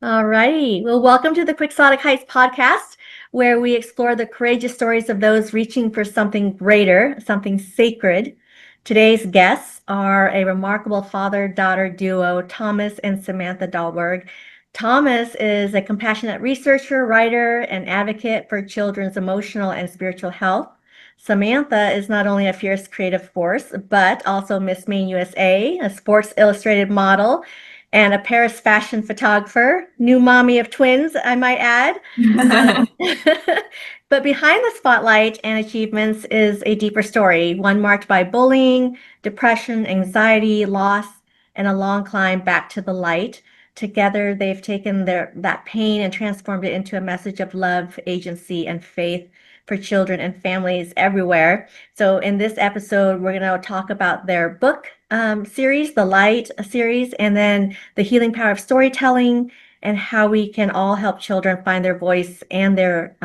All righty. Well, welcome to the Quixotic Heights podcast, where we explore the courageous stories of those reaching for something greater, something sacred. Today's guests are a remarkable father-daughter duo, Thomas and Samantha Dahlborg. Thomas is a compassionate researcher, writer, and advocate for children's emotional and spiritual health. Samantha is not only a fierce creative force, but also Miss Maine USA, a Sports Illustrated model, and a Paris fashion photographer, new mommy of twins, I might add. But behind the spotlight and achievements is a deeper story, one marked by bullying, depression, anxiety, loss, and a long climb back to the light. Together, they've taken that pain and transformed it into a message of love, agency, and faith for children and families everywhere. So in this episode, we're going to talk about their book series, the Light series, and then the healing power of storytelling and how we can all help children find their voice and their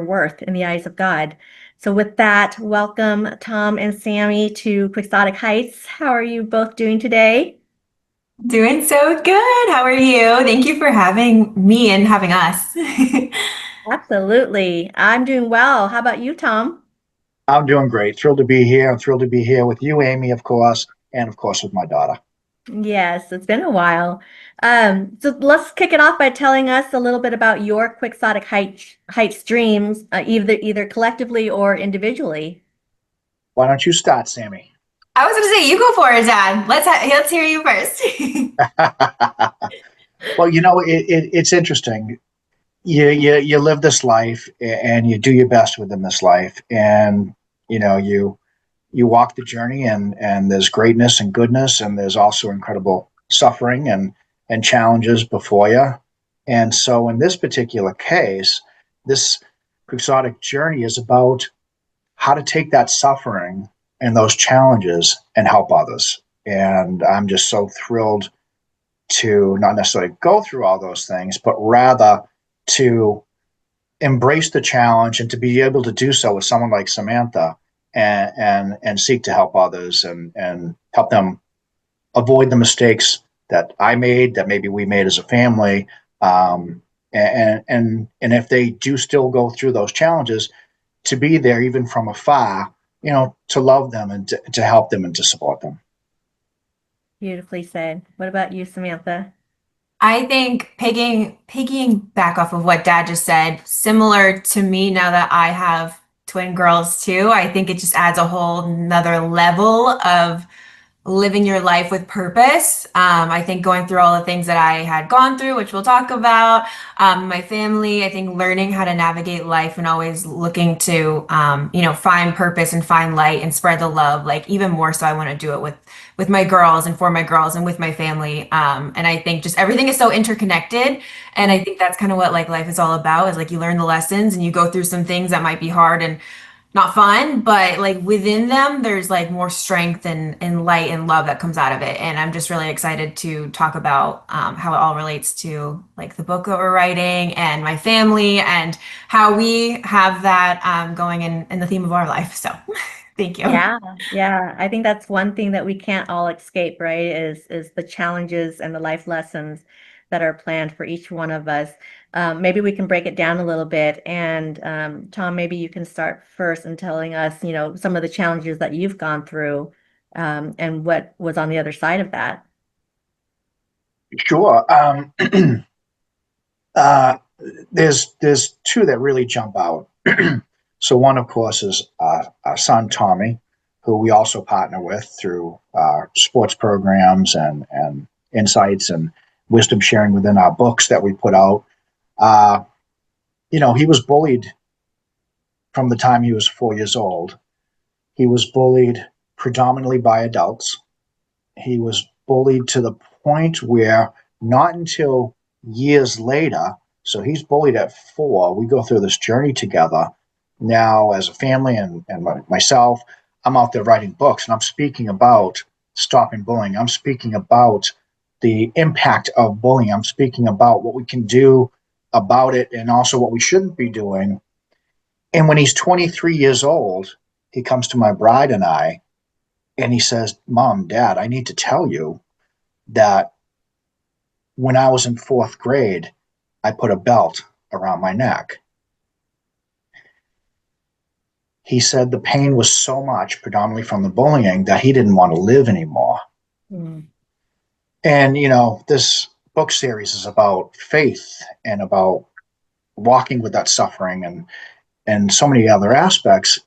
worth in the eyes of God. So with that, welcome Tom and Sammy to Quixotic Heights. How are you both doing today? Doing so good. How are you? Thank you for having me and having us. Absolutely. I'm doing well. How about you, Tom? I'm doing great. Thrilled to be here. I'm thrilled to be here with you, Amy, of course, and of course with my daughter. Yes, it's been a while. So let's kick it off by telling us a little bit about your Quixotic Heights dreams, either collectively or individually. Why don't you start, Sammy? I was going to say, you go for it, Dad. Let's hear you first. Well, it's interesting. You live this life and you do your best within this life, and you walk the journey, and there's greatness and goodness, and there's also incredible suffering and challenges before you. And so in this particular case, this quixotic journey is about how to take that suffering and those challenges and help others. And I'm just so thrilled to not necessarily go through all those things, but rather to embrace the challenge and to be able to do so with someone like Samantha, and seek to help others and help them avoid the mistakes that I made, that maybe we made as a family. And if they do still go through those challenges, to be there even from afar, to love them and to help them and to support them. Beautifully said. What about you, Samantha? I think piggying back off of what Dad just said, similar to me now that I have twin girls too, I think it just adds a whole nother level of living your life with purpose. I think going through all the things that I had gone through, which we'll talk about, my family, I think learning how to navigate life and always looking to, find purpose and find light and spread the love. Like even more so, I want to do it with my girls and for my girls and with my family. And I think just everything is so interconnected. And I think that's kind of what like life is all about, is like you learn the lessons and you go through some things that might be hard and not fun, but like within them, there's like more strength and light and love that comes out of it. And I'm just really excited to talk about how it all relates to like the book that we're writing and my family and how we have that going in the theme of our life. So thank you. Yeah. I think that's one thing that we can't all escape, right? Is the challenges and the life lessons that are planned for each one of us. Maybe we can break it down a little bit. And Tom, maybe you can start first in telling us, some of the challenges that you've gone through, and what was on the other side of that. Sure. uh, there's two that really jump out. So one, of course, is our son Tommy, who we also partner with through sports programs and insights and wisdom sharing within our books that we put out. He was bullied from the time he was 4 years old. He was bullied predominantly by adults. He was bullied to the point where not until years later, so he's bullied at 4, we go through this journey together. Now, as a family and myself, I'm out there writing books and I'm speaking about stopping bullying. I'm speaking about the impact of bullying. I'm speaking about what we can do about it and also what we shouldn't be doing. And when he's 23 years old, he comes to my bride and I, and he says, "Mom, Dad, I need to tell you that when I was in 4th grade, I put a belt around my neck. He said the pain was so much, predominantly from the bullying, that he didn't want to live anymore. Mm. And, this book series is about faith and about walking with that suffering and so many other aspects.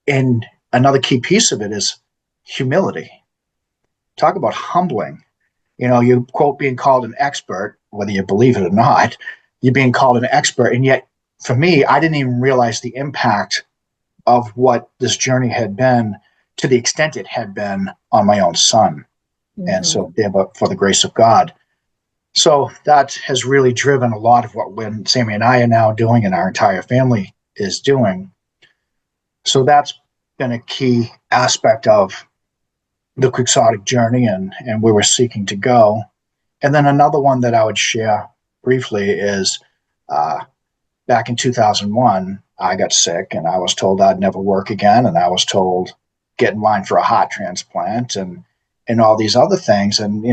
And another key piece of it is humility. Talk about humbling. You quote being called an expert, whether you believe it or not, you're being called an expert. And yet, for me, I didn't even realize the impact of what this journey had been to the extent it had been on my own son. And Mhm. so, yeah, but for the grace of God. So that has really driven a lot of what when Sammy and I are now doing and our entire family is doing. So that's been a key aspect of the Quixotic journey and where we're seeking to go. And then another one that I would share briefly is uh, back in 2001, I got sick and I was told I'd never work again. And I was told, get in line for a heart transplant and all these other things. And,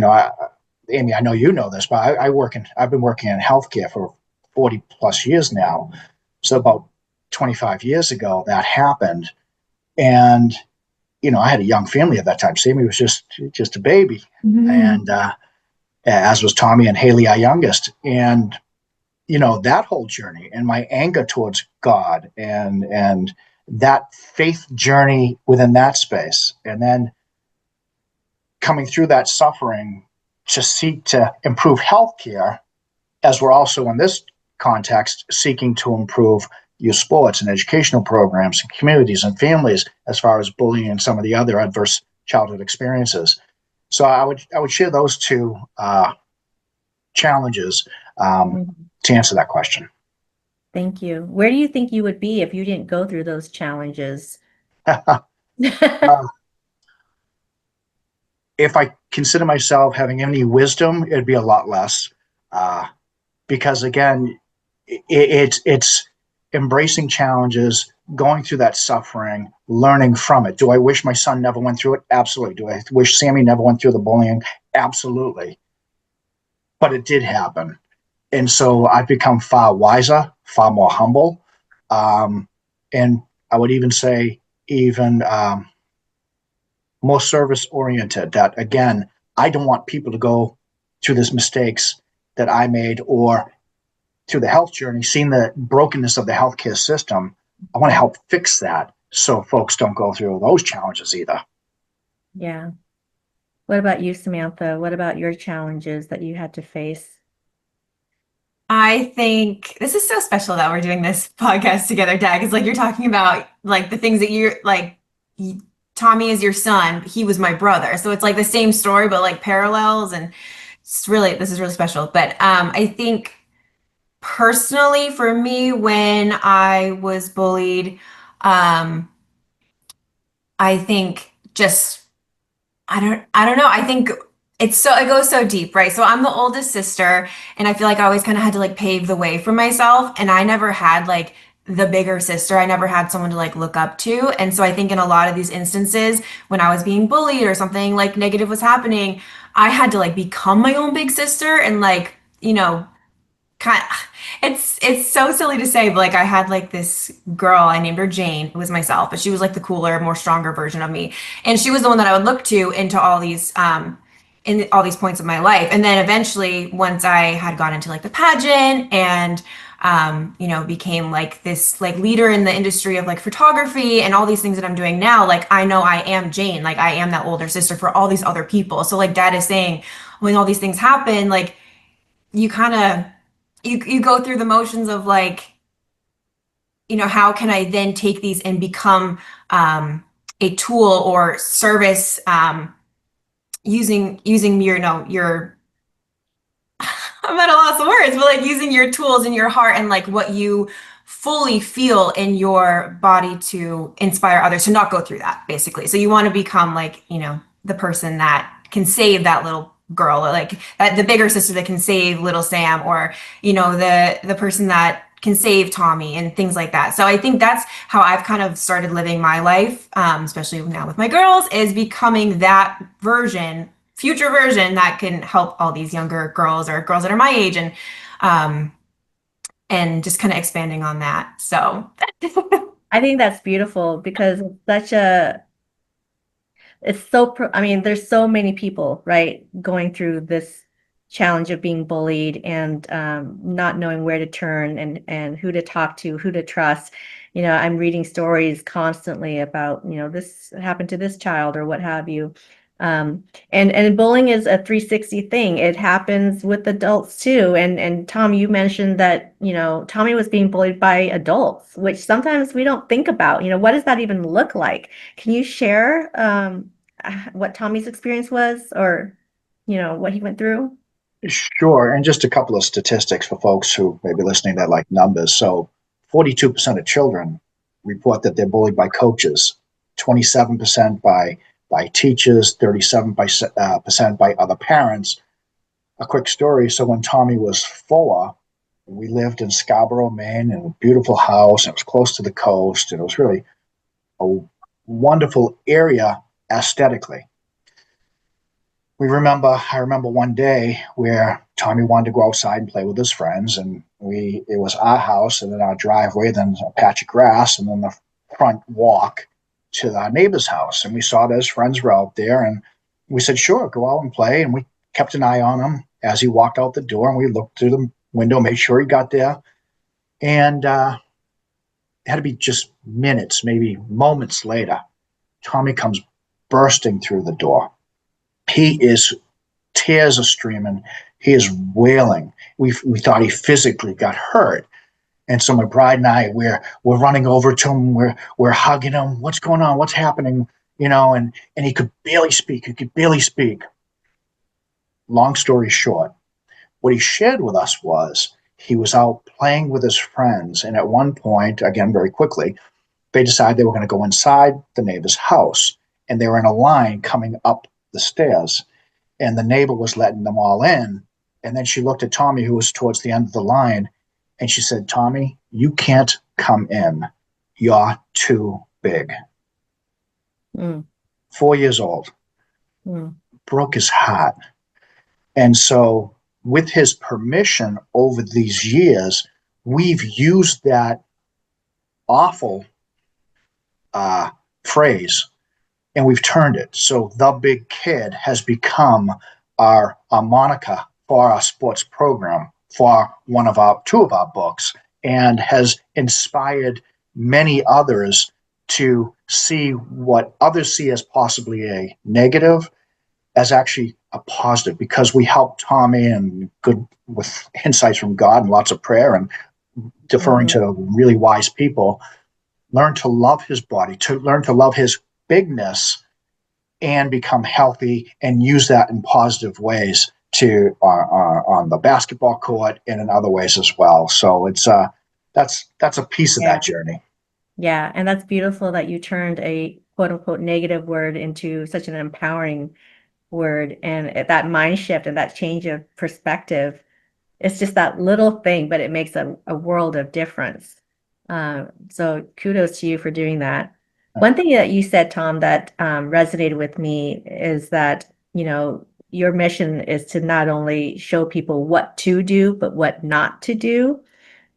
Amy, I know you know this, but I've been working in healthcare for 40 plus years now. So about 25 years ago, that happened. And, I had a young family at that time. Sammy was just a baby. And, as was Tommy and Haley, our youngest. And that whole journey and my anger towards God and that faith journey within that space, and then coming through that suffering to seek to improve healthcare, as we're also in this context seeking to improve youth sports and educational programs and communities and families as far as bullying and some of the other adverse childhood experiences. So I would share those two challenges Mhm. to answer that question. Thank you. Where do you think you would be if you didn't go through those challenges? uh, if I consider myself having any wisdom, it'd be a lot less, uh, because again, it's embracing challenges, going through that suffering, learning from it. Do I wish my son never went through it? Absolutely. Do I wish Sammy never went through the bullying? Absolutely. But it did happen, and so I've become far wiser, far more humble, and I would even say even more service oriented. That again, I don't want people to go through these mistakes that I made or through the health journey, seeing the brokenness of the healthcare system. I want to help fix that so folks don't go through those challenges either. Yeah. What about you, Samantha? What about your challenges that you had to face? I think this is so special that we're doing this podcast together, Dad, because like you're talking about like the things that you're like Tommy is your son, he was my brother. So it's like the same story, but like parallels. And this is really special. But I think personally for me, when I was bullied, um, I think just I don't know. I think it goes so deep, right? So I'm the oldest sister and I feel like I always kind of had to like pave the way for myself and I never had like the bigger sister. I never had someone to like look up to. And so I think in a lot of these instances when I was being bullied or something like negative was happening, I had to like become my own big sister and like, kind it's so silly to say, but like I had like this girl, I named her Jane, it was myself, but she was like the cooler, more stronger version of me. And she was the one that I would look to into all these in all these points of my life. And then eventually once I had gone into like the pageant and became like this like leader in the industry of like photography and all these things that I'm doing now, like I know I am Jane, like I am that older sister for all these other people. So like Dad is saying, when all these things happen, like you kind of you go through the motions of like, how can I then take these and become a tool or service using your I'm at a loss of words, but like using your tools in your heart and like what you fully feel in your body to inspire others to not go through that, basically. So you want to become like, the person that can save that little girl, or like that the bigger sister that can save little Sam, or the person that can save Tommy and things like that. So I think that's how I've kind of started living my life, especially now with my girls, is becoming that future version that can help all these younger girls or girls that are my age. And and just kind of expanding on that. So I think that's beautiful because I mean, there's so many people, right, going through this challenge of being bullied and not knowing where to turn and who to talk to, who to trust. I'm reading stories constantly about, this happened to this child or what have you. And bullying is a 360 thing. It happens with adults too. And Tom, you mentioned that, Tommy was being bullied by adults, which sometimes we don't think about. What does that even look like? Can you share what Tommy's experience was, or what he went through? Sure. And just a couple of statistics for folks who may be listening that like numbers. So 42% of children report that they're bullied by coaches, 27% by teachers, 37% by other parents. A quick story. So when Tommy was 4, we lived in Scarborough, Maine, in a beautiful house. It was close to the coast. And it was really a wonderful area aesthetically. I remember one day where Tommy wanted to go outside and play with his friends, and it was our house, and then our driveway, then a patch of grass, and then the front walk to our neighbor's house. And we saw that his friends were out there, and we said, sure, go out and play. And we kept an eye on him as he walked out the door, and we looked through the window, made sure he got there. And it had to be just minutes, maybe moments later, Tommy comes bursting through the door. Tears are streaming. He is wailing. We thought he physically got hurt. And so my bride and I, we're running over to him. We're hugging him. What's going on? What's happening? And he could barely speak. Long story short, what he shared with us was he was out playing with his friends. And at one point, again, very quickly, they decided they were going to go inside the neighbor's house. And they were in a line coming up the stairs. And the neighbor was letting them all in. And then she looked at Tommy, who was towards the end of the line, and she said, Tommy, you can't come in. You're too big. 4 years old. Broke his heart. And so with his permission over these years, we've used that awful phrase and we've turned it. So the big kid has become our moniker for our sports program, for two of our books, and has inspired many others to see what others see as possibly a negative as actually a positive, because we help Tommy, and good with insights from God and lots of prayer and deferring to really wise people, learn to love his body, to learn to love his bigness and become healthy and use that in positive ways to on the basketball court and in other ways as well. So it's that's a piece of that journey. Yeah, and that's beautiful that you turned a quote unquote negative word into such an empowering word, and that mind shift and that change of perspective. It's just that little thing, but it makes a world of difference. So kudos to you for doing that. One thing that you said, Tom, that resonated with me is that, your mission is to not only show people what to do, but what not to do.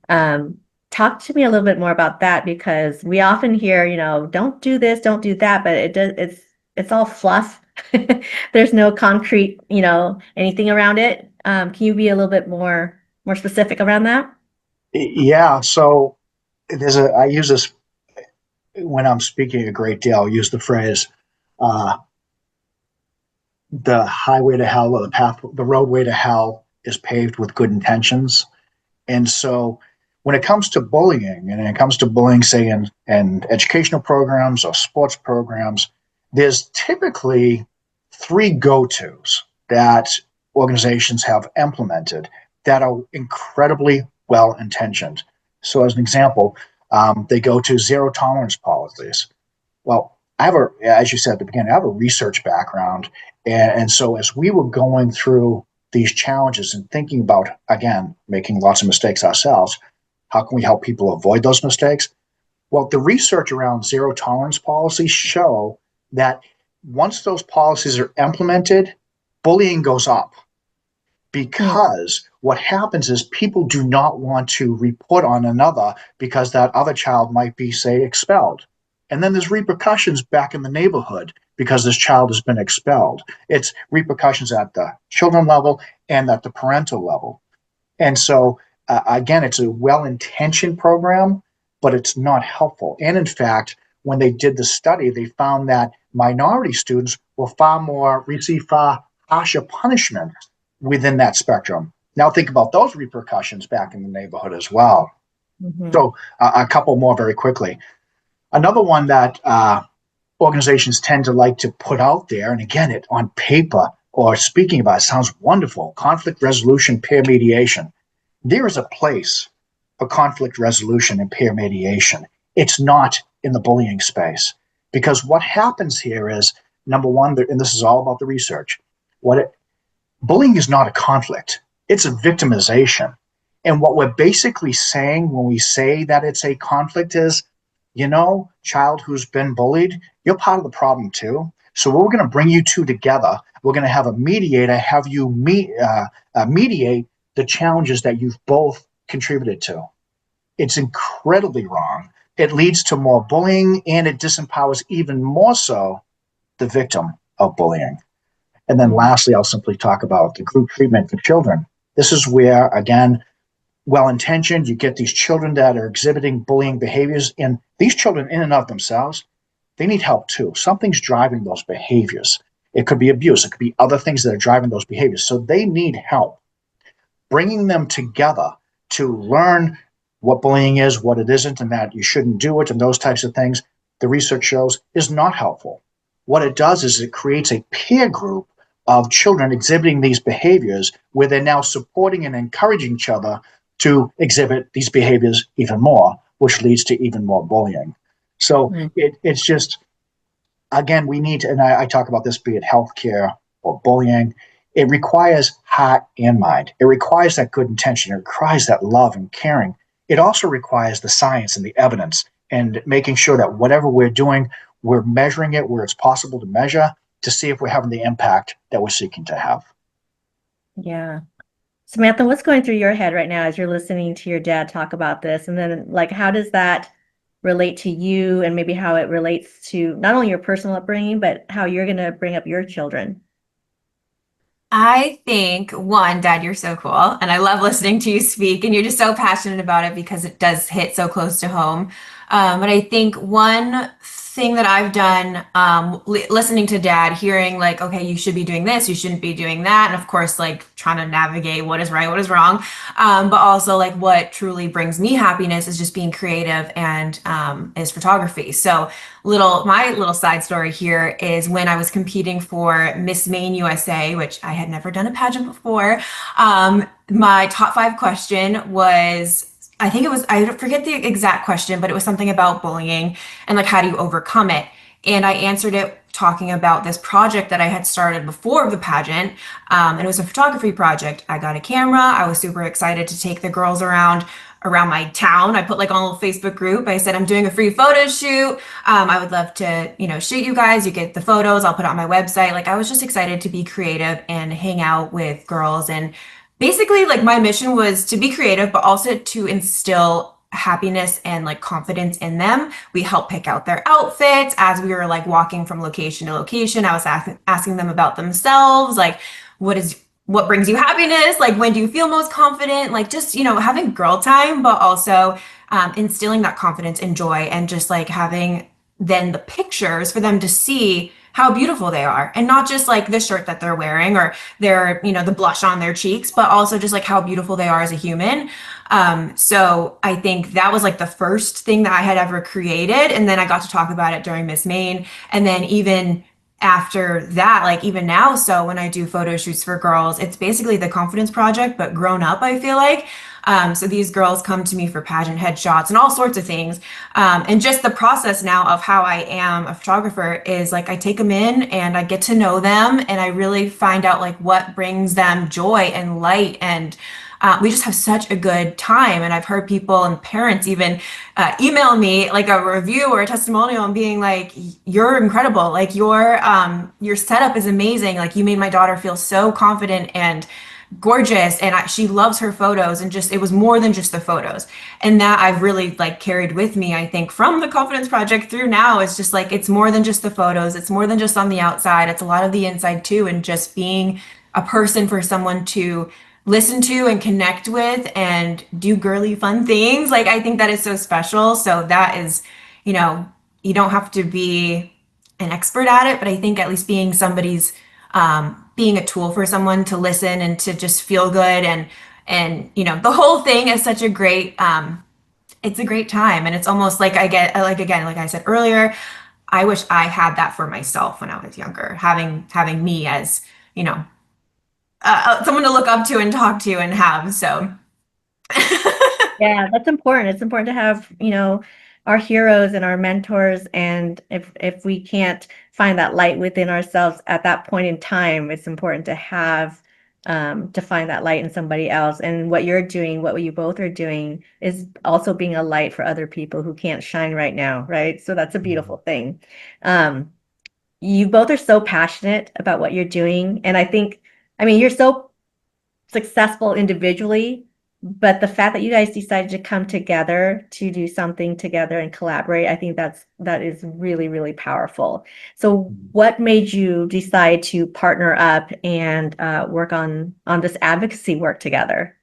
Talk to me a little bit more about that, because we often hear, don't do this, don't do that, but it's all fluff. There's no concrete, anything around it. Can you be a little bit more specific around that? Yeah. So I use this when I'm speaking a great deal. I'll use the phrase, the highway to hell, or the roadway to hell is paved with good intentions. And so when it comes to bullying, and it comes to bullying, say in educational programs or sports programs, there's typically 3 go-tos that organizations have implemented that are incredibly well-intentioned. So as an example, they go to zero tolerance policies. Well, as you said at the beginning, I have a research background. And so as we were going through these challenges and thinking about, again, making lots of mistakes ourselves, how can we help people avoid those mistakes? Well, the research around zero tolerance policies show that once those policies are implemented, bullying goes up, because what happens is people do not want to report on another because that other child might be, say, expelled. And then there's repercussions back in the neighborhood because this child has been expelled. It's repercussions at the children level and at the parental level. And so, again, it's a well-intentioned program, but it's not helpful. And in fact, when they did the study, they found that minority students will receive far harsher punishment within that spectrum. Now think about those repercussions back in the neighborhood as well. Mm-hmm. So a couple more very quickly. Another one that organizations tend to like to put out there, and again, it on paper or speaking about it sounds wonderful, conflict resolution, peer mediation. There is a place for conflict resolution and peer mediation. It's not in the bullying space. Because what happens here is, number one, and this is all about the research, bullying is not a conflict. It's a victimization. And what we're basically saying when we say that it's a conflict is, child who's been bullied, you're part of the problem too. So we're going to bring you two together. We're going to have a mediator have you mediate the challenges that you've both contributed to. It's incredibly wrong. It leads to more bullying, and it disempowers even more so the victim of bullying. And then lastly, I'll simply talk about the group treatment for children. This is where, again, well-intentioned, you get these children that are exhibiting bullying behaviors, and these children in and of themselves, they need help too. Something's driving those behaviors. It could be abuse. It could be other things that are driving those behaviors. So they need help. Bringing them together to learn what bullying is, what it isn't, and that you shouldn't do it, and those types of things, the research shows is not helpful. What it does is it creates a peer group of children exhibiting these behaviors where they're now supporting and encouraging each other to exhibit these behaviors even more, which leads to even more bullying. So it's just, again, we need to, and I talk about this, be it healthcare or bullying, it requires heart and mind. It requires that good intention. It requires that love and caring. It also requires the science and the evidence and making sure that whatever we're doing, we're measuring it where it's possible to measure to see if we're having the impact that we're seeking to have. Yeah. Samantha, what's going through your head right now as you're listening to your dad talk about this? And then, how does that relate to you, and maybe how it relates to not only your personal upbringing, but how you're going to bring up your children? I think, one, Dad, you're so cool. And I love listening to you speak. And you're just so passionate about it because it does hit so close to home. But I think one thing that I've done, listening to Dad, hearing like, okay, you should be doing this, you shouldn't be doing that. And of course, like trying to navigate what is right, what is wrong. But also like what truly brings me happiness is just being creative and is photography. So my little side story here is when I was competing for Miss Maine USA, which I had never done a pageant before. My top 5 question was, I forget the exact question, but it was something about bullying and like, how do you overcome it? And I answered it talking about this project that I had started before the pageant. And it was a photography project. I got a camera. I was super excited to take the girls around my town. I put like on a little Facebook group. I said, I'm doing a free photo shoot. I would love to, shoot you guys. You get the photos. I'll put it on my website. Like I was just excited to be creative and hang out with girls. And basically like my mission was to be creative, but also to instill happiness and like confidence in them. We helped pick out their outfits as we were like walking from location to location. I was asking them about themselves, like what brings you happiness? Like when do you feel most confident? Like just, having girl time, but also instilling that confidence and joy, and just like having then the pictures for them to see how beautiful they are, and not just like the shirt that they're wearing or their, the blush on their cheeks, but also just like how beautiful they are as a human. So I think that was like the first thing that I had ever created. And then I got to talk about it during Miss Maine. And then even after that, like even now, so when I do photo shoots for girls, it's basically the confidence project, but grown up, I feel like. So these girls come to me for pageant headshots and all sorts of things. And just the process now of how I am a photographer is like, I take them in and I get to know them, and I really find out like what brings them joy and light, and we just have such a good time. And I've heard people and parents even email me like a review or a testimonial and being like, you're incredible. Like your setup is amazing. Like you made my daughter feel so confident and gorgeous, and she loves her photos, and just it was more than just the photos. And that I've really like carried with me, I think, from the Confidence Project through now. It's just like it's more than just the photos, it's more than just on the outside, it's a lot of the inside too, and just being a person for someone to listen to and connect with and do girly fun things. Like I think that is so special. So that is, you know, you don't have to be an expert at it, but I think at least being somebody's being a tool for someone to listen and to just feel good, and you know, the whole thing is such a great it's a great time. And it's almost like I get like, again, like I said earlier, I wish I had that for myself when I was younger, having me as, you know, someone to look up to and talk to and have. So Yeah, that's important. It's important to have, you know, our heroes and our mentors. And if we can't find that light within ourselves at that point in time, it's important to have to find that light in somebody else. And what you're doing, what you both are doing, is also being a light for other people who can't shine right now, right? So that's a beautiful thing. Um, you both are so passionate about what you're doing, and I mean, you're so successful individually, but the fact that you guys decided to come together to do something together and collaborate, I think that is really, really powerful. So what made you decide to partner up and work on this advocacy work together?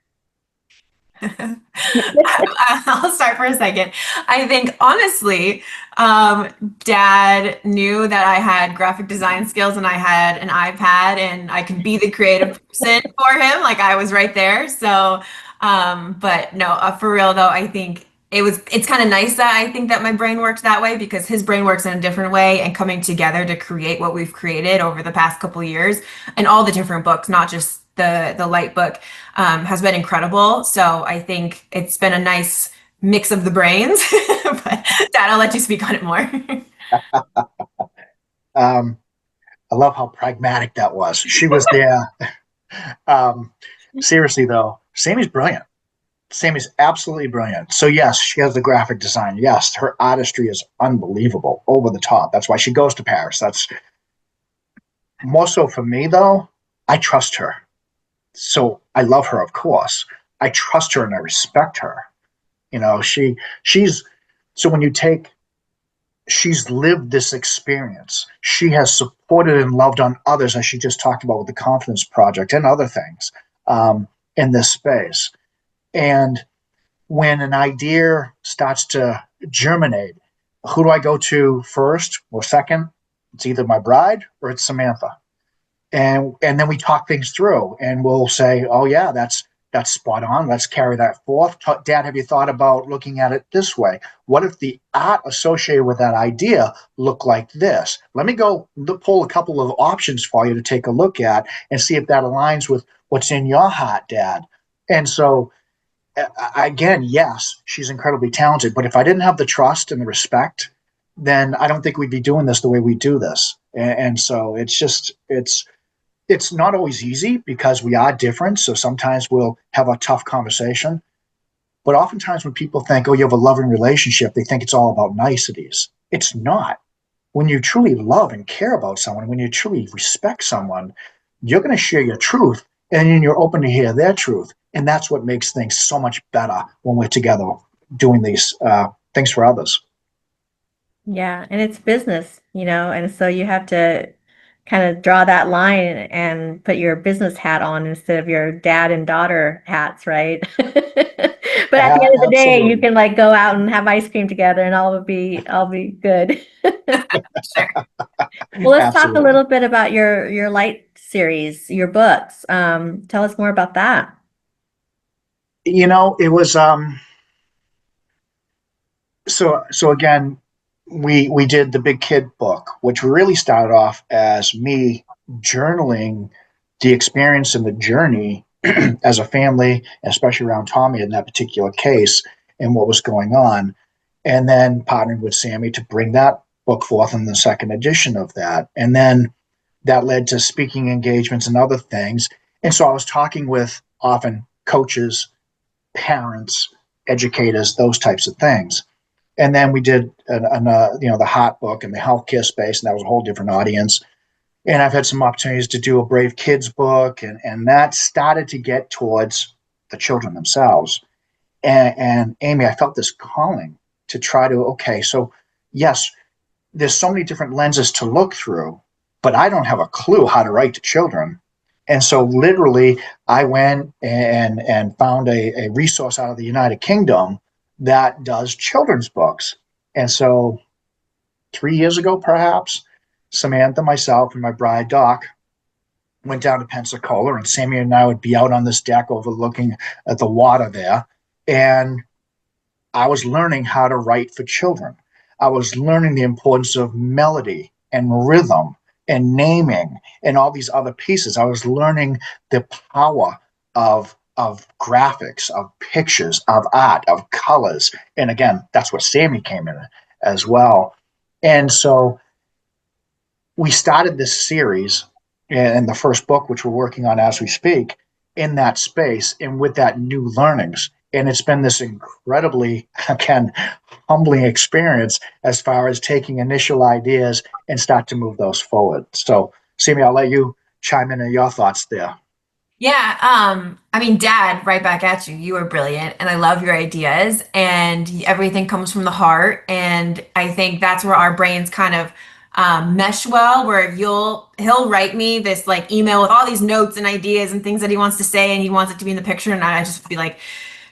I'll start for a second. I think honestly, Dad knew that I had graphic design skills and I had an iPad and I could be the creative person for him. Like I was right there. So, but no, for real though, I think it's kind of nice that I think that my brain works that way, because his brain works in a different way, and coming together to create what we've created over the past couple of years and all the different books, not just the light book, has been incredible. So I think it's been a nice mix of the brains. But Dad, I'll let you speak on it more. Um, I love how pragmatic that was. She was there. Um, Seriously though, Sammy's brilliant. Sammy's absolutely brilliant. So yes, she has the graphic design. Yes, her artistry is unbelievable, over the top. That's why she goes to Paris. That's more so for me though. I trust her. So I love her, of course. I trust her and I respect her. You know, she's so when you take she's lived this experience. She has supported and loved on others, as she just talked about with the Confidence Project and other things in this space. And when an idea starts to germinate, who do I go to first or second? It's either my bride or it's Samantha. And then we talk things through, and we'll say, oh yeah, that's spot on, let's carry that forth. Dad, have you thought about looking at it this way? What if the art associated with that idea looked like this? Let me go pull a couple of options for you to take a look at and see if that aligns with what's in your heart, Dad. And so again, yes, she's incredibly talented, but if I didn't have the trust and the respect, then I don't think we'd be doing this the way we do this. And so it's not always easy because we are different. So sometimes we'll have a tough conversation. But oftentimes when people think, oh, you have a loving relationship, they think it's all about niceties. It's not. When you truly love and care about someone, when you truly respect someone, you're going to share your truth, and then you're open to hear their truth. And that's what makes things so much better when we're together doing these things for others. Yeah, and it's business, you know, and so you have to kind of draw that line and put your business hat on instead of your dad and daughter hats, right? But at the end of the day, you Absolutely. can like go out and have ice cream together and all be good. Sure. Well, let's talk a Absolutely. little bit about your light series, your books. Tell us more about that. You know, it was so again, we did the big kid book, which really started off as me journaling the experience and the journey as a family, especially around Tommy in that particular case and what was going on, and then partnering with Sammy to bring that book forth in the second edition of that, and then that led to speaking engagements and other things. And so I was talking with often coaches, parents, educators, those types of things. And then we did the heart book and the healthcare space, and that was a whole different audience. And I've had some opportunities to do a Brave Kids book, and that started to get towards the children themselves. And Amy, I felt this calling to try to, okay, so yes, there's so many different lenses to look through, but I don't have a clue how to write to children. And so literally I went and found a resource out of the United Kingdom that does children's books. And so 3 years ago, perhaps, Samantha, myself, and my bride, Doc, went down to Pensacola, and Sammy and I would be out on this deck overlooking at the water there. And I was learning how to write for children. I was learning the importance of melody and rhythm and naming and all these other pieces. I was learning the power of graphics, of pictures, of art, of colors. And again, that's where Sammy came in as well. And so we started this series and the first book, which we're working on as we speak, in that space and with that new learnings. And it's been this incredibly, again, humbling experience as far as taking initial ideas and start to move those forward. So, Sammy, I'll let you chime in on your thoughts there. Yeah, I mean, Dad, right back at you. You are brilliant, and I love your ideas, and everything comes from the heart. And I think that's where our brains kind of mesh well, where he'll write me this like email with all these notes and ideas and things that he wants to say, and he wants it to be in the picture, and I just be like,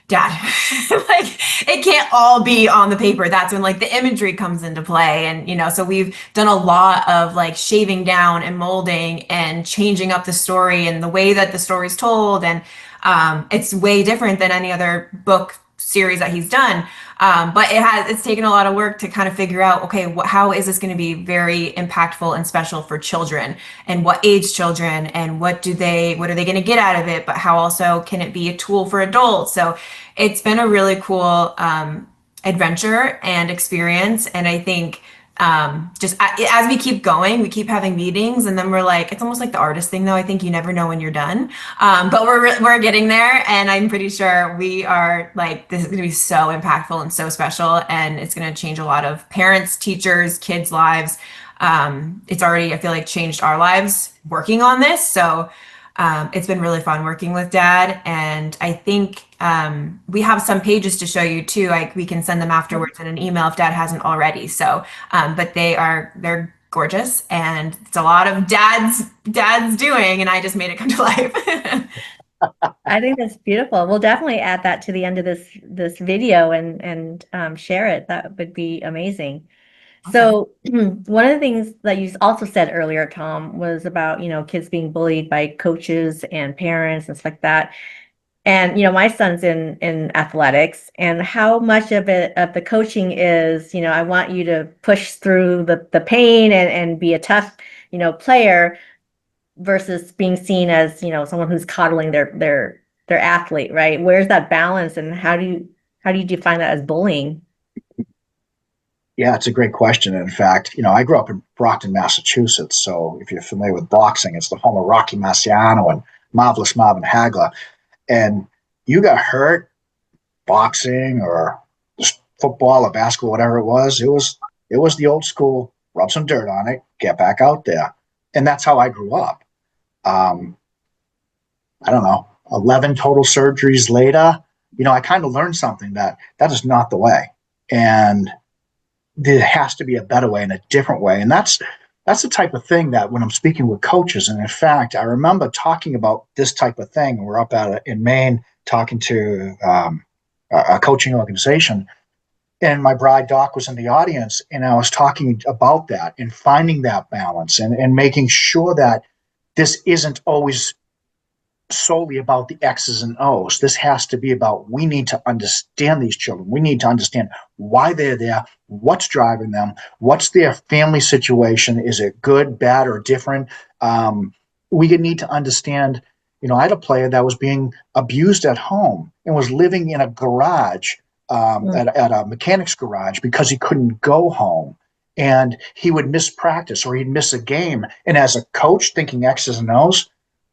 Dad, like it can't all be on the paper. That's when like the imagery comes into play. And, so we've done a lot of like shaving down and molding and changing up the story and the way that the story's told. And it's way different than any other book series that he's done. But it's taken a lot of work to kind of figure out, okay, how is this going to be very impactful and special for children, and what age children, and what are they going to get out of it, but how also can it be a tool for adults? So it's been a really cool adventure and experience. And I think as we keep going, we keep having meetings, and then we're like, it's almost like the artist thing, though. I think you never know when you're done, but we're getting there, and I'm pretty sure we are like, this is going to be so impactful and so special, and it's going to change a lot of parents, teachers, kids' lives. It's already, I feel like, changed our lives working on this. So it's been really fun working with Dad, and I think we have some pages to show you too. Like we can send them afterwards in an email if Dad hasn't already. So, but they're gorgeous, and it's a lot of Dad's doing, and I just made it come to life. I think that's beautiful. We'll definitely add that to the end of this video and share it. That would be amazing. So one of the things that you also said earlier, Tom, was about, kids being bullied by coaches and parents and stuff like that. And, my son's in athletics, and how much of the coaching is, I want you to push through the pain and be a tough, player versus being seen as, someone who's coddling their athlete, right? Where's that balance, and how do you define that as bullying? Yeah, it's a great question. In fact, I grew up in Brockton, Massachusetts. So if you're familiar with boxing, it's the home of Rocky Marciano and Marvelous Marvin Hagler. And you got hurt boxing or just football or basketball, whatever it was the old school, rub some dirt on it, get back out there. And that's how I grew up. I don't know, 11 total surgeries later, I kind of learned something that is not the way. And there has to be a better way and a different way. And that's the type of thing that when I'm speaking with coaches, and in fact, I remember talking about this type of thing, and we're up in Maine talking to a coaching organization, and my bride Doc was in the audience, and I was talking about that and finding that balance and making sure that this isn't always solely about the X's and O's. This has to be about, we need to understand these children. We need to understand why they're there, what's driving them, what's their family situation. Is it good, bad, or different? We need to understand, I had a player that was being abused at home and was living in a garage, at a mechanic's garage, because he couldn't go home. And he would miss practice, or he'd miss a game. And as a coach thinking X's and O's,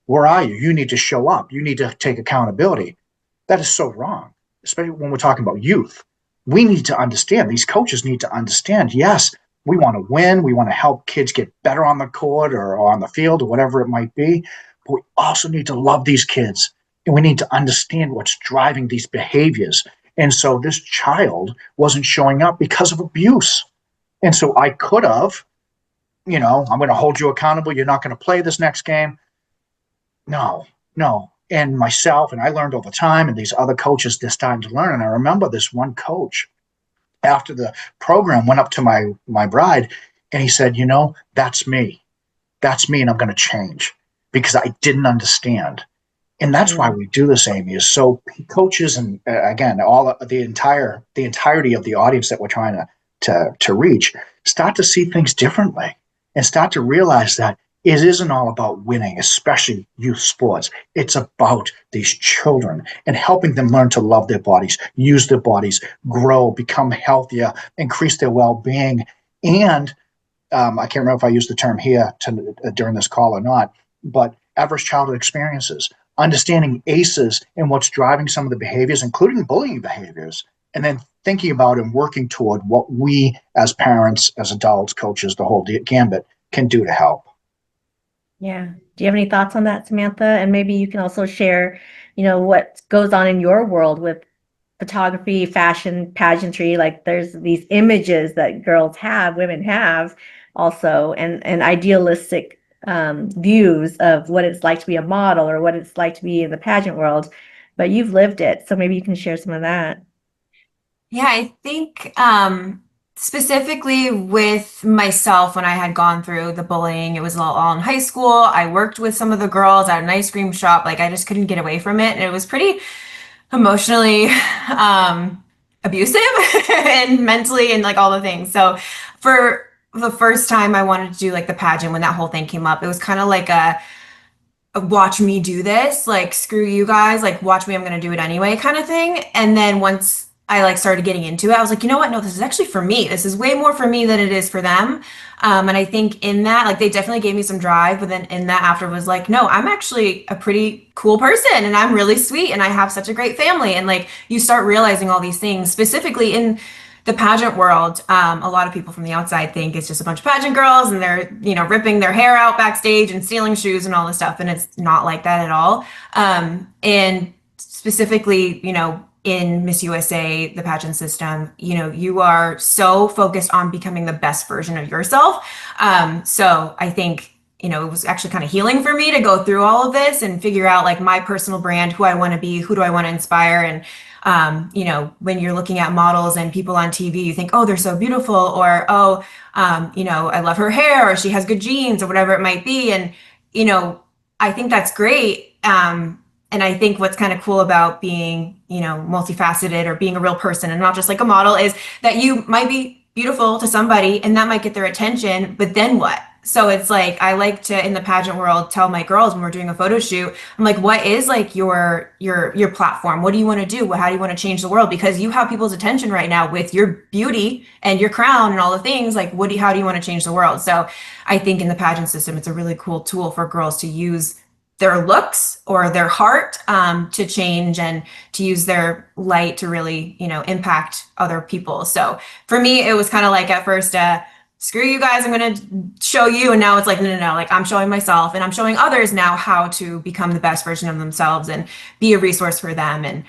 where are you? You need to show up. You need to take accountability. That is so wrong, especially when we're talking about youth. We need to understand. These coaches need to understand, yes, We want to win. We want to help kids get better on the court or on the field or whatever it might be. But we also need to love these kids, and we need to understand what's driving these behaviors. And so this child wasn't showing up because of abuse. And so I could have, I'm going to hold you accountable. You're not going to play this next game. No, no. And myself, and I learned over time, and these other coaches, they're starting to learn. And I remember this one coach after the program went up to my bride, and he said, that's me. That's me, and I'm going to change because I didn't understand. And that's why we do this, Amy, is so coaches and again, all the entirety of the audience that we're trying to reach start to see things differently and start to realize that it isn't all about winning, especially youth sports. It's about these children and helping them learn to love their bodies, use their bodies, grow, become healthier, increase their well-being. And I can't remember if I used the term here during this call or not, but adverse childhood experiences, understanding ACEs and what's driving some of the behaviors, including bullying behaviors, and then thinking about and working toward what we as parents, as adults, coaches, the whole gambit can do to help. Yeah. Do you have any thoughts on that, Samantha? And maybe you can also share, what goes on in your world with photography, fashion, pageantry. Like there's these images that women have also, and idealistic views of what it's like to be a model or what it's like to be in the pageant world. But you've lived it, so maybe you can share some of that. Yeah, I think specifically with myself, when I had gone through the bullying, it was all in high school. I worked with some of the girls at an ice cream shop. Like I just couldn't get away from it. And it was pretty emotionally abusive and mentally and like all the things. So for the first time I wanted to do like the pageant, when that whole thing came up, it was kind of like a watch me do this, like screw you guys, like watch me, I'm gonna do it anyway kind of thing. And then once I like started getting into it, I was like, you know what? No, this is actually for me. This is way more for me than it is for them. And I think in that, like they definitely gave me some drive, but then in that after was like, no, I'm actually a pretty cool person and I'm really sweet and I have such a great family. And like you start realizing all these things specifically in the pageant world. A lot of people from the outside think it's just a bunch of pageant girls and they're, ripping their hair out backstage and stealing shoes and all this stuff. And it's not like that at all. And specifically, in Miss USA, the pageant system, you are so focused on becoming the best version of yourself. So I think, it was actually kind of healing for me to go through all of this and figure out like my personal brand, who I want to be, who do I want to inspire. And, when you're looking at models and people on TV, you think, oh, they're so beautiful, or, oh, I love her hair, or she has good genes, or whatever it might be. And, I think that's great. And I think what's kind of cool about being, multifaceted or being a real person and not just like a model is that you might be beautiful to somebody and that might get their attention, but then what? So it's like, I like to, in the pageant world, tell my girls when we're doing a photo shoot, I'm like, what is like your platform? What do you want to do? How do you want to change the world? Because you have people's attention right now with your beauty and your crown and all the things. Like, how do you want to change the world? So I think in the pageant system, it's a really cool tool for girls to use their looks or their heart to change and to use their light to really, impact other people. So for me, it was kind of like at first, screw you guys, I'm going to show you. And now it's like, no, like I'm showing myself and I'm showing others now how to become the best version of themselves and be a resource for them. And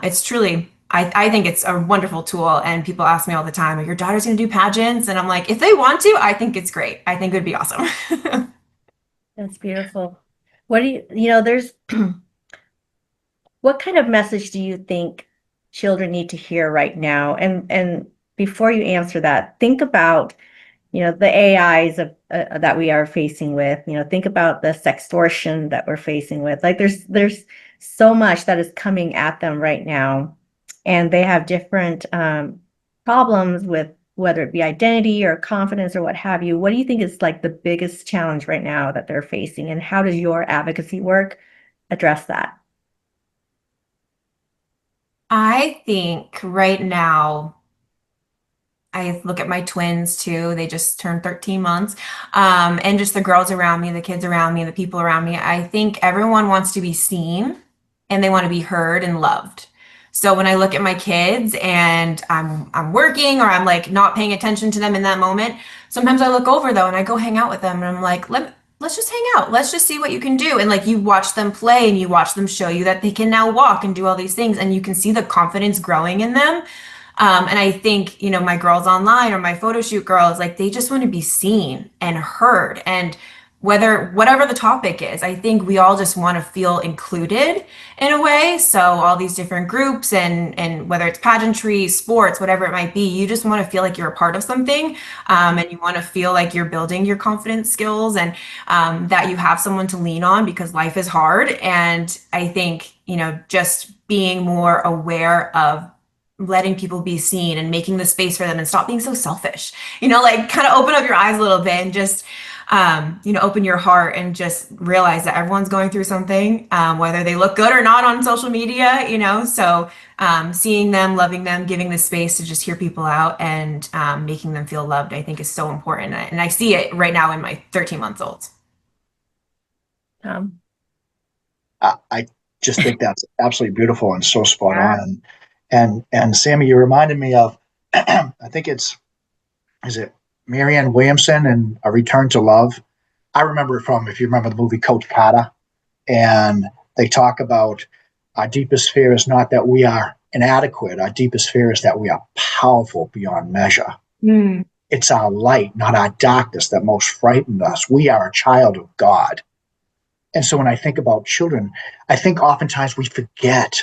it's truly, I think it's a wonderful tool. And people ask me all the time, are your daughters going to do pageants? And I'm like, if they want to, I think it's great. I think it would be awesome. That's beautiful. What do there's what kind of message do you think children need to hear right now? And before you answer that, think about, the AIs that we are facing with, think about the sextortion that we're facing with. Like there's so much that is coming at them right now, and they have different problems with whether it be identity or confidence or what have you. What do you think is like the biggest challenge right now that they're facing, and how does your advocacy work address that? I think right now, I look at my twins too. They just turned 13 months. And just the girls around me, the kids around me, the people around me. I think everyone wants to be seen and they want to be heard and loved. So when I look at my kids and I'm working or I'm like not paying attention to them in that moment, sometimes I look over though and I go hang out with them and I'm like, let's just hang out. Let's just see what you can do. And like you watch them play and you watch them show you that they can now walk and do all these things and you can see the confidence growing in them. And I think, you know, my girls online or my photo shoot girls, like they just want to be seen and heard. And whatever the topic is, I think we all just want to feel included in a way. So all these different groups and whether it's pageantry, sports, whatever it might be, you just want to feel like you're a part of something. And you want to feel like you're building your confidence skills and that you have someone to lean on because life is hard. And I think, you know, just being more aware of letting people be seen and making the space for them and stop being so selfish, you know, like kind of open up your eyes a little bit and just, you know, open your heart and just realize that everyone's going through something, whether they look good or not on social media, you know, so seeing them, loving them, giving the space to just hear people out and making them feel loved, I think is so important. And I see it right now in my 13-month-olds. I just think that's absolutely beautiful and so spot Yeah. on. And Sammy, you reminded me of, I think is it Marianne Williamson and A Return to Love? I remember it from, if you remember the movie Coach Carter, and they talk about our deepest fear is not that we are inadequate. Our deepest fear is that we are powerful beyond measure. Mm. It's our light, not our darkness, that most frightened us. We are a child of God. And so when I think about children, I think oftentimes we forget,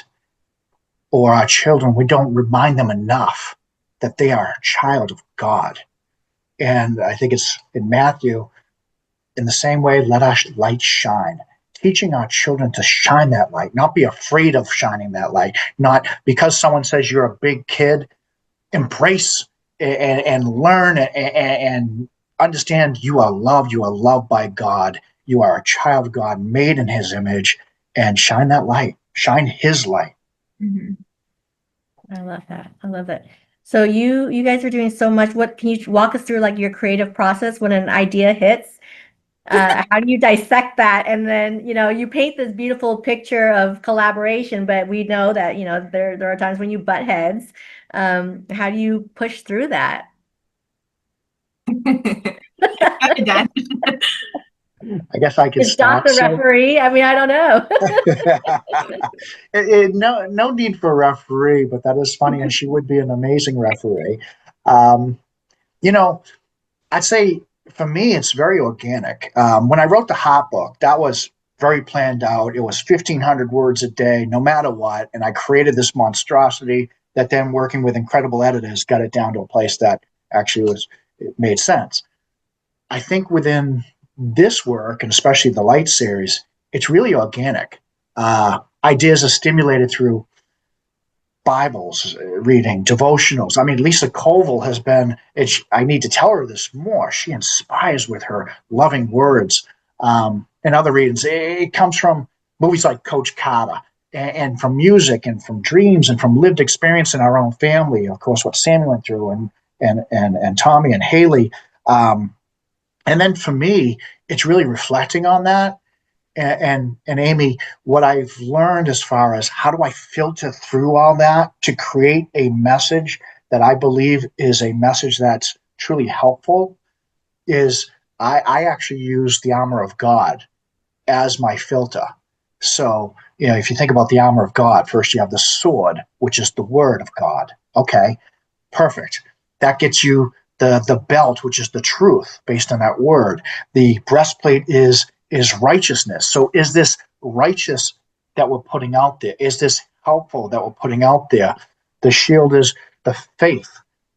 or our children, we don't remind them enough that they are a child of God. And I think it's in Matthew, in the same way, let our light shine, teaching our children to shine that light, not be afraid of shining that light, not because someone says you're a big kid, embrace and learn and understand you are loved by God. You are a child of God, made in his image, and shine that light, shine his light. Mm-hmm. I love that. I love that. So you guys are doing so much. What can you walk us through, like your creative process when an idea hits? How do you dissect that? And then, you know, you paint this beautiful picture of collaboration, but we know that, you know, there are times when you butt heads. How do you push through that? I guess I could Is Dot start. the So, referee? I mean, I don't know. no need for a referee, but that is funny, and she would be an amazing referee. Um, you know, I'd say for me, it's very organic. When I wrote the Hot Book, that was very planned out. It was 1,500 words a day, no matter what. And I created this monstrosity that then, working with incredible editors, got it down to a place that actually it made sense. I think within this work, and especially the Light series, it's really organic. Ideas are stimulated through Bibles, reading, devotionals. I mean, Lisa Koval has been, I need to tell her this more. She inspires with her loving words, and other readings. It comes from movies like Coach Carter, and from music, and from dreams, and from lived experience in our own family. Of course, what Sammy went through, and Tommy and Haley. And then for me, it's really reflecting on that. And Amy, what I've learned as far as how do I filter through all that to create a message that I believe is a message that's truly helpful is I actually use the armor of God as my filter. So, you know, if you think about the armor of God, first you have the sword, which is the word of God. Okay, perfect. That gets you the belt, which is the truth based on that word. The breastplate is righteousness. So is this righteous that we're putting out there? Is this helpful that we're putting out there? The shield is the faith.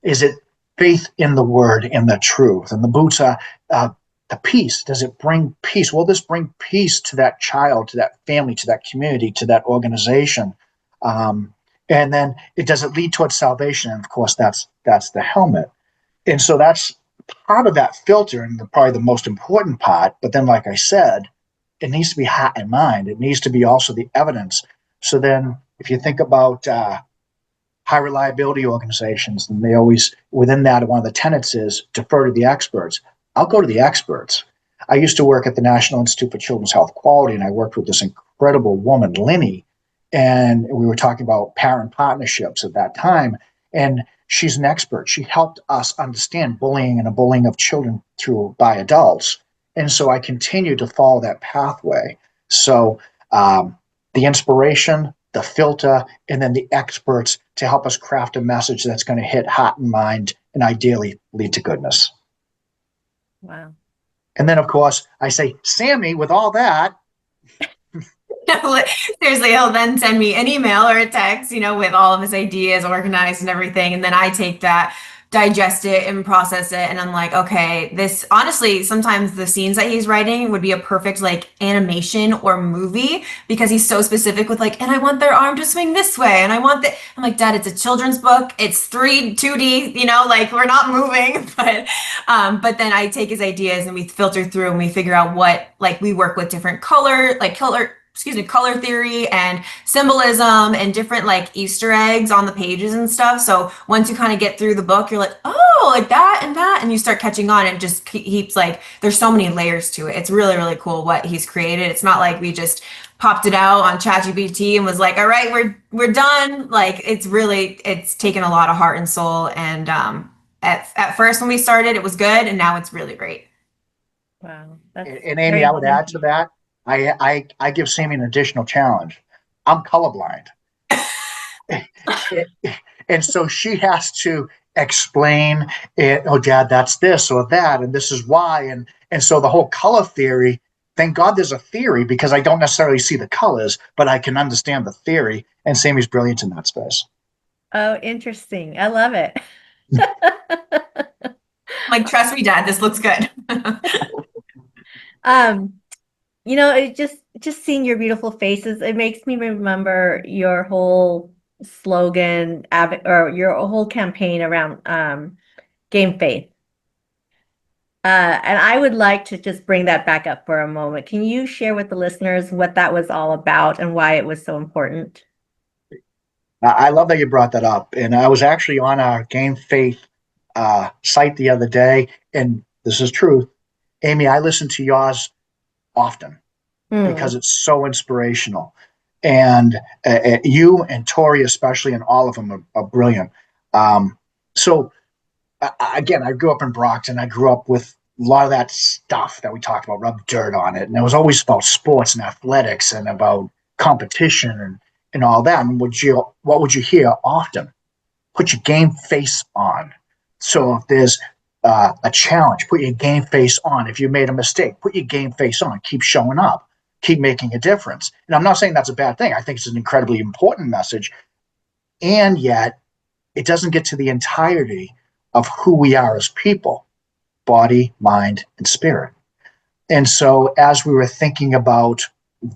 Is it faith in the word, in the truth? And the boots are the peace. Does it bring peace? Will this bring peace to that child, to that family, to that community, to that organization? And then does it lead towards salvation? And of course, that's the helmet. And so that's part of that filter, and probably the most important part. But then, like I said, it needs to be heart and mind. It needs to be also the evidence. So then if you think about high reliability organizations, and they always, within that, one of the tenets is defer to the experts. I'll go to the experts. I used to work at the National Institute for Children's Health Quality, and I worked with this incredible woman, Linny, and we were talking about parent partnerships at that time. And she's an expert. She helped us understand bullying and the bullying of children through by adults. And so I continue to follow that pathway. So the inspiration, the filter, and then the experts to help us craft a message that's going to hit heart and mind and ideally lead to goodness. Wow. And then, of course, I say, Sammy, with all that. Seriously, he'll then send me an email or a text, with all of his ideas organized and everything. And then I take that, digest it and process it. And I'm like, okay, this honestly, sometimes the scenes that he's writing would be a perfect like animation or movie because he's so specific with like, and I want their arm to swing this way. And I want that. I'm like, Dad, it's a children's book. It's 2D, like we're not moving. But then I take his ideas and we filter through and we figure out what, like we work with different color theory and symbolism and different like Easter eggs on the pages and stuff. So once you kind of get through the book, you're like, oh, like that and that. And you start catching on and just keeps like, there's so many layers to it. It's really, really cool what he's created. It's not like we just popped it out on ChatGPT and was like, all right, we're done. Like it's taken a lot of heart and soul. And at first when we started, it was good. And now it's really great. Wow. And Amy, I would add to that. I give Sammy an additional challenge. I'm colorblind. And so she has to explain it. Oh, Dad, that's this or that, and this is why. And so the whole color theory, thank God there's a theory because I don't necessarily see the colors, but I can understand the theory. And Sammy's brilliant in that space. Oh, interesting. I love it. Like, trust me, Dad, this looks good. It just seeing your beautiful faces, it makes me remember your whole slogan or your whole campaign around game faith. And I would like to just bring that back up for a moment. Can you share with the listeners what that was all about and why it was so important? I love that you brought that up. And I was actually on our Game Faith site the other day, and this is truth. Amy, I listen to yours often because it's so inspirational. And you and Tori especially, and all of them are brilliant. So again, I grew up in Brockton. I grew up with a lot of that stuff that we talked about, rub dirt on it. And it was always about sports and athletics and about competition and all that. And what would you hear often? Put your game face on. So if there's a challenge, put your game face on. If you made a mistake, put your game face on. Keep showing up. Keep making a difference. And I'm not saying that's a bad thing. I think it's an incredibly important message. And yet, it doesn't get to the entirety of who we are as people, body, mind, and spirit. And so as we were thinking about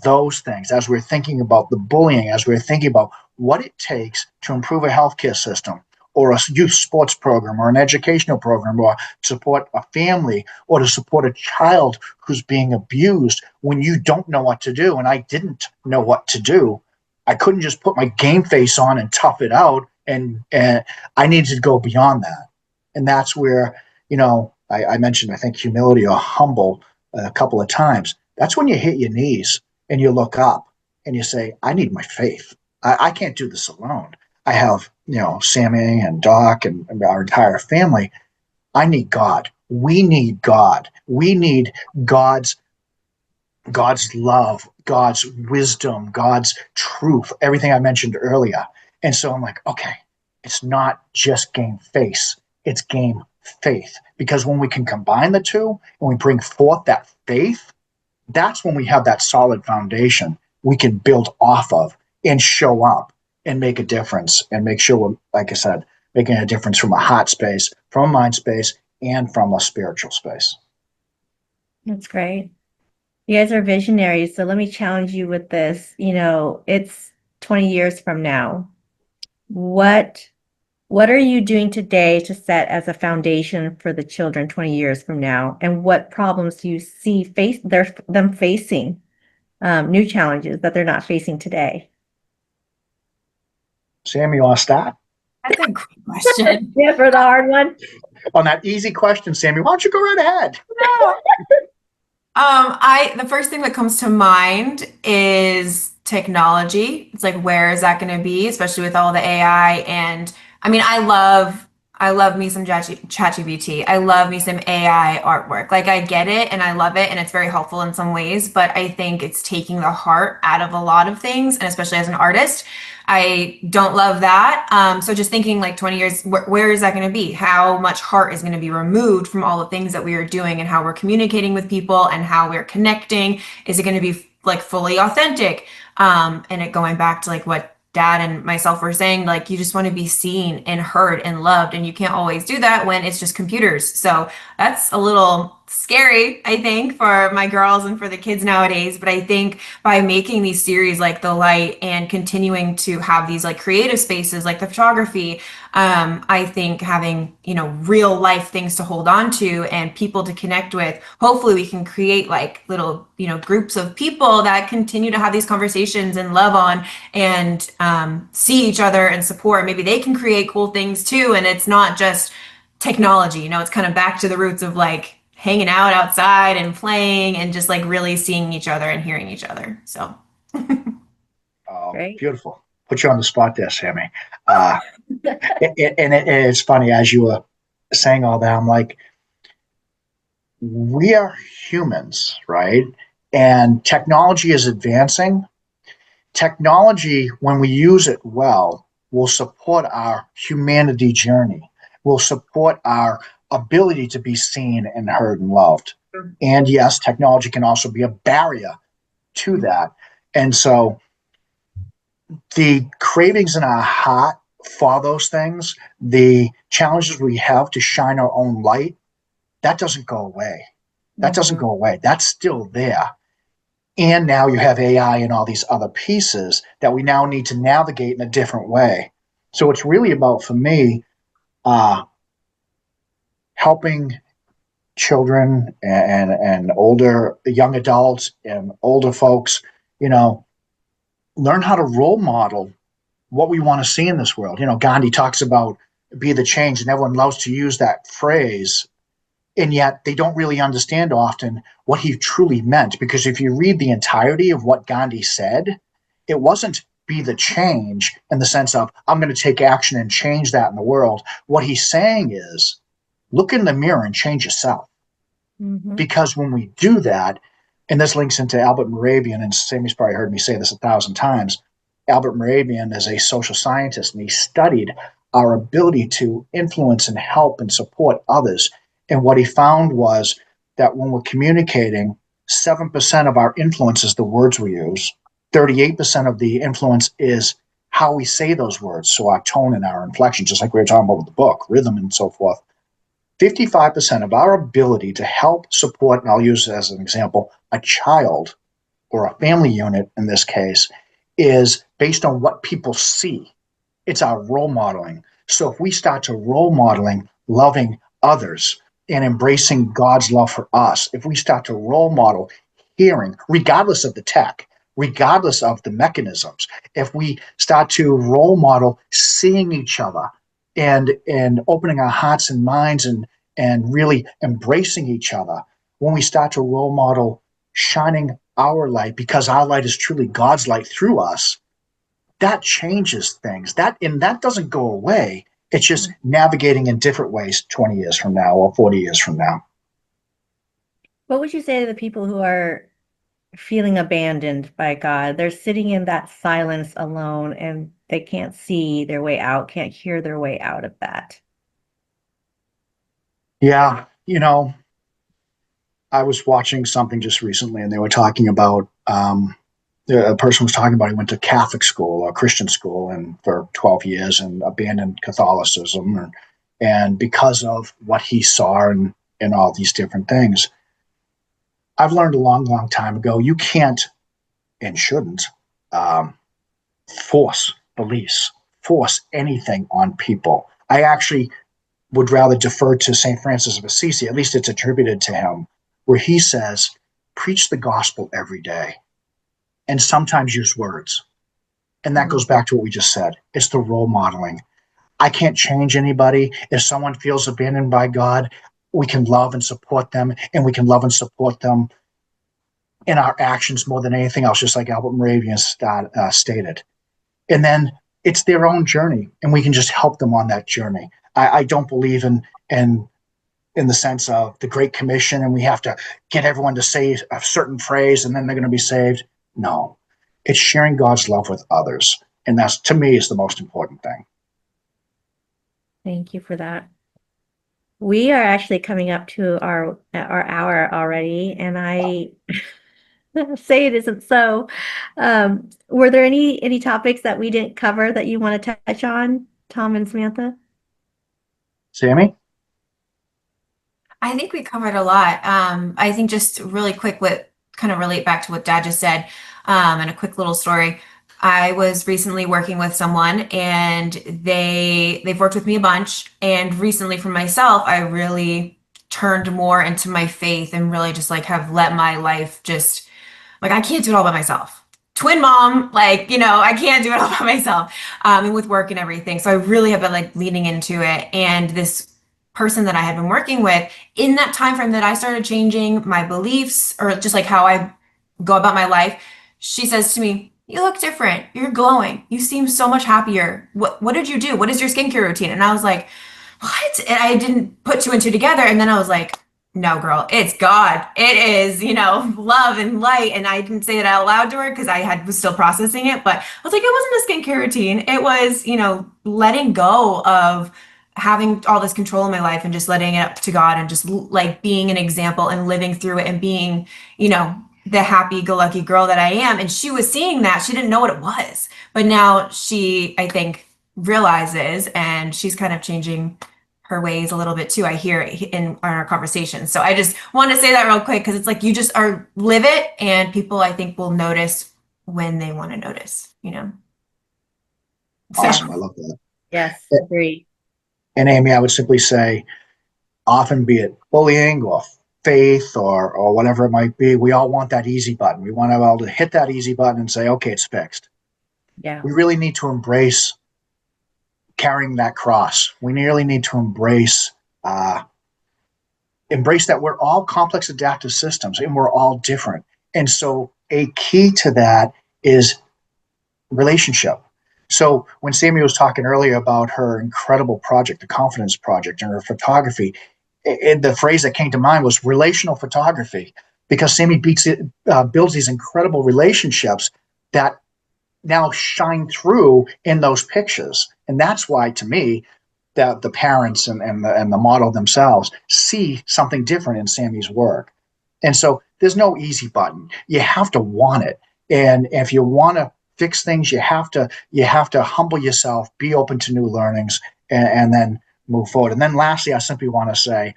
those things, as we were thinking about the bullying, as we were thinking about what it takes to improve a healthcare system, or a youth sports program, or an educational program, or to support a family, or to support a child who's being abused when you don't know what to do. And I didn't know what to do. I couldn't just put my game face on and tough it out. And I needed to go beyond that. And that's where, I mentioned, I think, humility or humble a couple of times. That's when you hit your knees and you look up and you say, I need my faith. I can't do this alone. I have, Sammy and Doc and our entire family. I need God. We need God. We need God's love, God's wisdom, God's truth, everything I mentioned earlier. And so I'm like, okay, it's not just game face, it's game faith. Because when we can combine the two and we bring forth that faith, that's when we have that solid foundation we can build off of and show up and make a difference and make sure we're, like I said, making a difference from a heart space, from a mind space, and from a spiritual space. That's great. You guys are visionaries. So let me challenge you with this. It's 20 years from now. What are you doing today to set as a foundation for the children 20 years from now? And what problems do you see them facing, new challenges that they're not facing today? Sam, you want to start? That's a great question. Yeah, for the hard one. On that easy question, Sammy, why don't you go right ahead? The first thing that comes to mind is technology. It's like, where is that going to be, especially with all the AI? And I mean, I love me some ChatGPT. I love me some AI artwork. Like, I get it and I love it and it's very helpful in some ways, but I think it's taking the heart out of a lot of things, and especially as an artist, I don't love that. So just thinking like 20 years, where is that going to be? How much heart is going to be removed from all the things that we are doing and how we're communicating with people and how we're connecting? Is it going to be like fully authentic? And it going back to like what dad and myself were saying, like, you just want to be seen and heard and loved, and you can't always do that when it's just computers. So that's a little scary, I think, for my girls and for the kids nowadays. But I think by making these series like The Light and continuing to have these like creative spaces like the photography, I think having, you know, real life things to hold on to and people to connect with, hopefully we can create like little, you know, groups of people that continue to have these conversations and love on and see each other and support. Maybe they can create cool things too. And it's not just technology, you know, it's kind of back to the roots of like hanging out outside and playing and just like really seeing each other and hearing each other. So Right. Beautiful. Put you on the spot there, Sammy. It's funny, as you were saying all that, I'm like, we are humans, right? And technology is advancing. Technology, when we use it well, will support our humanity journey, will support our ability to be seen and heard and loved. And yes, technology can also be a barrier to that. And so the cravings in our heart for those things, the challenges we have to shine our own light, that doesn't go away. That doesn't go away. That's still there. And now you have AI and all these other pieces that we now need to navigate in a different way. So it's really about, for me, helping children and older young adults and older folks, you know, learn how to role model what we want to see in this world. You know, Gandhi talks about be the change, and everyone loves to use that phrase. And yet they don't really understand often what he truly meant. Because if you read the entirety of what Gandhi said, it wasn't be the change in the sense of, I'm going to take action and change that in the world. What he's saying is, look in the mirror and change yourself. Because when we do that, and this links into Albert Moravian, and Sammy's probably heard me say this 1,000 times, Albert Moravian is a social scientist, and he studied our ability to influence and help and support others. And what he found was that when we're communicating, 7% of our influence is the words we use. 38% of the influence is how we say those words. So our tone and our inflection, just like we were talking about with the book, rhythm and so forth. 55% of our ability to help support, and I'll use as an example, a child or a family unit in this case, is based on what people see. It's our role modeling. So if we start to role modeling, loving others, and embracing God's love for us, if we start to role model hearing, regardless of the tech, regardless of the mechanisms, if we start to role model seeing each other and opening our hearts and minds and really embracing each other, when we start to role model shining our light, because our light is truly God's light through us, that changes things. That doesn't go away. It's just navigating in different ways 20 years from now or 40 years from now. What would you say to the people who are feeling abandoned by God? They're sitting in that silence alone and they can't see their way out, can't hear their way out of that. Yeah, you know, I was watching something just recently, and they were talking about a person was talking about he went to Catholic school or Christian school and for 12 years and abandoned Catholicism, and because of what he saw and all these different things. I've learned a long, long time ago, you can't and shouldn't force beliefs, force anything on people. I actually would rather defer to St. Francis of Assisi, at least it's attributed to him, where he says, preach the gospel every day and sometimes use words. And that goes back to what we just said. It's the role modeling. I can't change anybody. If someone feels abandoned by God, we can love and support them, and we can love and support them in our actions more than anything else, just like Albert Moravian stated. And then it's their own journey, and we can just help them on that journey. I don't believe in the sense of the Great Commission, and we have to get everyone to say a certain phrase, and then they're going to be saved. No, it's sharing God's love with others, and that's, to me, is the most important thing. Thank you for that. We are actually coming up to our hour already, and I say it isn't so. Were there any topics that we didn't cover that you want to touch on, Tom and Samantha? Sammy? I think we covered a lot. I think just really quick, what kind of relate back to what Dad just said, and a quick little story. I was recently working with someone, and they've worked with me a bunch. And recently, for myself, I really turned more into my faith and really just like have let my life just like I can't do it all by myself. Twin mom, like I can't do it all by myself, and with work and everything. So I really have been like leaning into it. And this person that I had been working with, in that time frame that I started changing my beliefs or just like how I go about my life, she says to me, "You look different. You're glowing. You seem so much happier. What did you do? What is your skincare routine?" And I was like, "What?" And I didn't put two and two together. And then I was like, "No, girl, it's God. It is, love and light." And I didn't say it out loud to her because was still processing it. But I was like, it wasn't a skincare routine. It was, letting go of having all this control in my life and just letting it up to God and just like being an example and living through it and being, the happy-go-lucky girl that I am. And she was seeing that. She didn't know what it was. But now she, I think, realizes, and she's kind of changing her ways a little bit too. I hear it in our conversations. So I just want to say that real quick because it's like you just live it, and people I think will notice when they want to notice, So, Awesome. I love that. Yes, agree. And Amy, I would simply say, often be it bullying or faith or whatever it might be, we all want that easy button. We want to be able to hit that easy button and say, okay, it's fixed. Yeah. We really need to embrace carrying that cross. We really need to embrace that we're all complex adaptive systems and we're all different. And so a key to that is relationship. So when Sammy was talking earlier about her incredible project, the Confidence Project, and her photography, the phrase that came to mind was relational photography, because Sammy builds these incredible relationships that now shine through in those pictures. And that's why, to me, that the parents and the model themselves see something different in Sammy's work. And so there's no easy button. You have to want it. And if you want to fix things, you have to humble yourself, be open to new learnings, and then move forward. And then lastly, I simply want to say,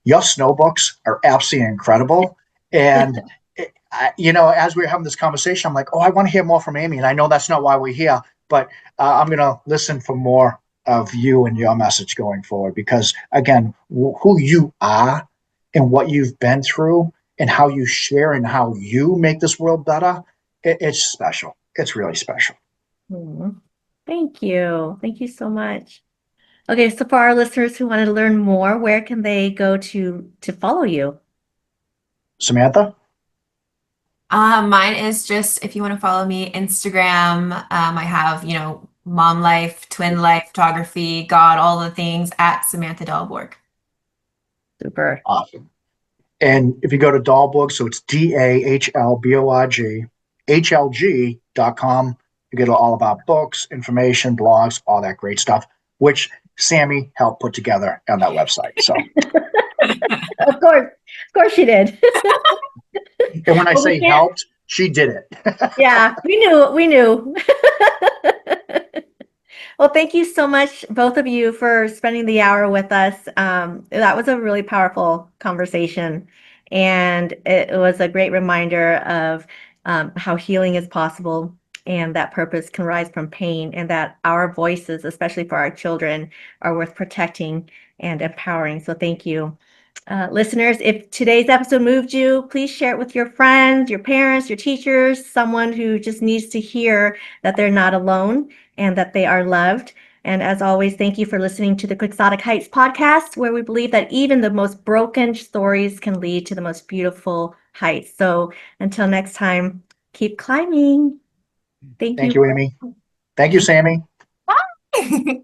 your snow books are absolutely incredible. And as we were having this conversation, I'm like, oh, I want to hear more from Amy. And I know that's not why we're here, but I'm going to listen for more of you and your message going forward. Because again, who you are and what you've been through and how you share and how you make this world better, it's special. It's really special. Thank you. Thank you so much. Okay, so for our listeners who wanted to learn more, where can they go to follow you? Samantha? Mine is just, if you want to follow me, Instagram. I have, mom life, twin life, photography, God, all the things at Samantha Dahlborg. Super. Awesome. And if you go to Dahlborg, so it's DAHLBORG, HLG.com, you get all about books, information, blogs, all that great stuff, which Sammy helped put together on that website. So, of course she did. And when I say helped, she did it. Yeah, we knew. Well, thank you so much, both of you, for spending the hour with us. That was a really powerful conversation, and it was a great reminder of how healing is possible and that purpose can rise from pain, and that our voices, especially for our children, are worth protecting and empowering. So thank you. Listeners, if today's episode moved you, please share it with your friends, your parents, your teachers, someone who just needs to hear that they're not alone and that they are loved. And as always, thank you for listening to the Quixotic Heights podcast, where we believe that even the most broken stories can lead to the most beautiful heights. So until next time, keep climbing. Thank Thank you, Amy. Thank you, Sammy. Bye.